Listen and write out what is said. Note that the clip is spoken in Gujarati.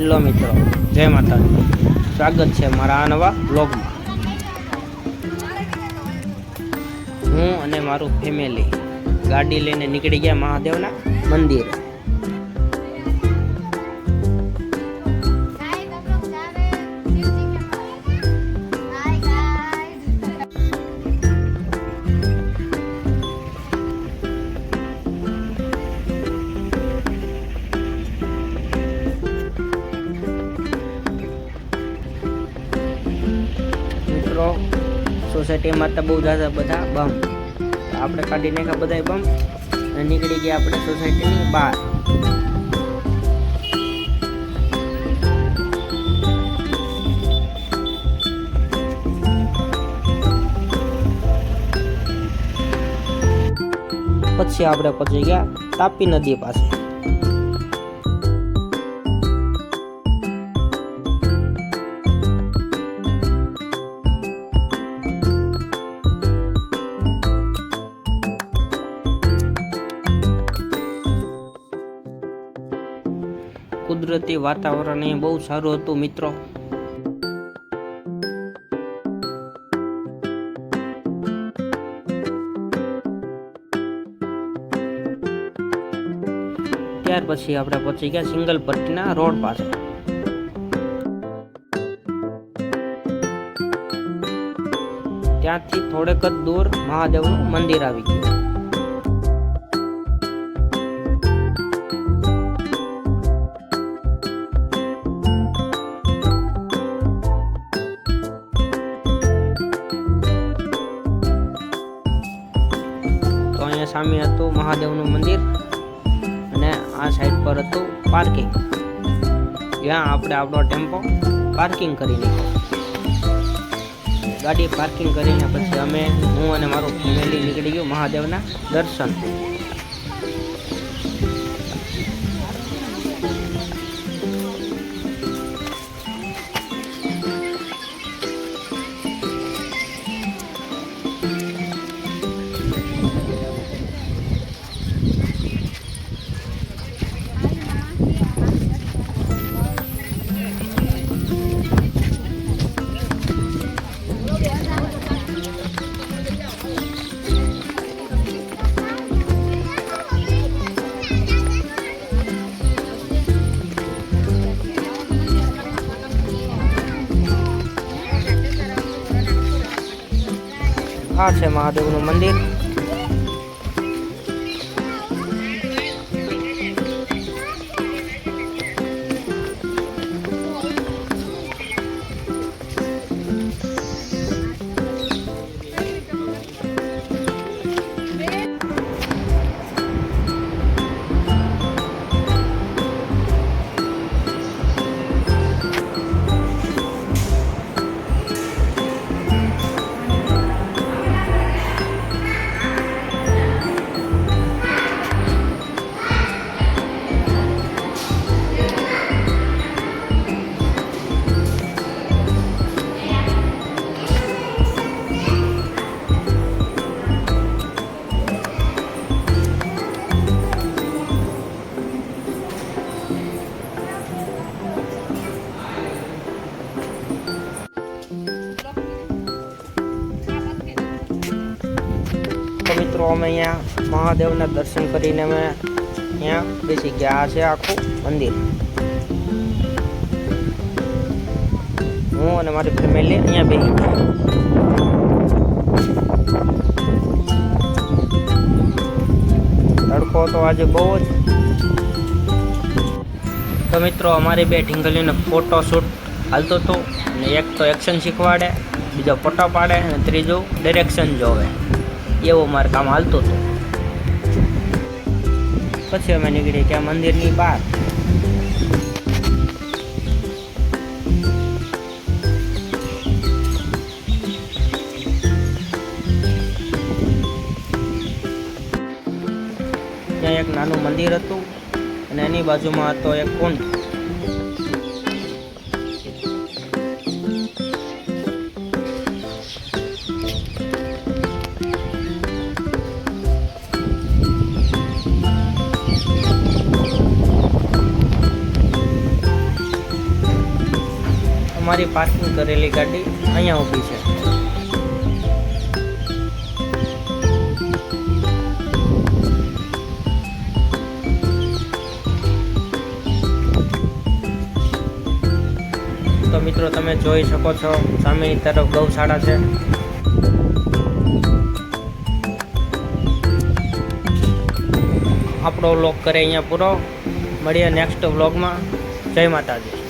હેલો મિત્રો, જય માતાજી. સ્વાગત છે મારા આ નવા બ્લોગમાં. હું અને મારું ફેમિલી ગાડી લઈને નીકળી ગયા મહાદેવના મંદિરે. સોસાયટીમાં તો બહુ ઝાઝા બધા બમ, આપણે કાઢી નાખ્યા બધા બમ અને નીકળી ગયા આપણે સોસાયટીની બહાર. પછી આપણે પહોંચી ગયા તાપી નદી પાસે. કુદરતી વાતાવરણ એ બહુ સારું હતું મિત્રો. ત્યાર પછી આપણે પહોંચી ગયા સિંગલ પટ્ટીના રોડ પાસે. ત્યાંથી થોડેક જ દૂર મહાદેવનું મંદિર આવી ગયું. સામે હતું મહાદેવનું મંદિર અને આ સાઈડ પર હતું પાર્કિંગ. જ્યાં આપણે આપણો ટેમ્પો પાર્કિંગ કરી નાખ્યો. ગાડી પાર્કિંગ કરીને પછી અમે હું અને મારું ફેમિલી નીકળી ગયું મહાદેવના દર્શન. આ છે મહાદેવનું મંદિર. મિત્રો અમે અહીંયા મહાદેવના દર્શન કરીને અમે અહીંયા બેસી ગયા. આ છે આખું મંદિર. હું અને મારી ફેમિલી અહીંયા બેસી ગયા. તડકો તો આજે બહુ જ. તો મિત્રો અમારી બે ઢીંગલીને ફોટો શૂટ હાલતો હતો. અને એક તો એક્શન શીખવાડે, બીજો ફોટો પાડે અને ત્રીજું ડિરેક્શન જોવે. એવું મારું કામ હાલતું હતું. પછી અમે નીકળી ગયા મંદિરની બહાર. ત્યાં એક નાનું મંદિર હતું અને એની બાજુમાં હતો એક કુંડ. અમારી પાર્કિંગ કરેલી ગાડી અહીંયા ઊભી છે. તો મિત્રો તમે જોઈ શકો છો સામેની તરફ ગૌશાળા છે. આપણો વ્લોગ કરે અહીંયા પૂરો. મળીએ નેક્સ્ટ વ્લોગમાં. જય માતાજી.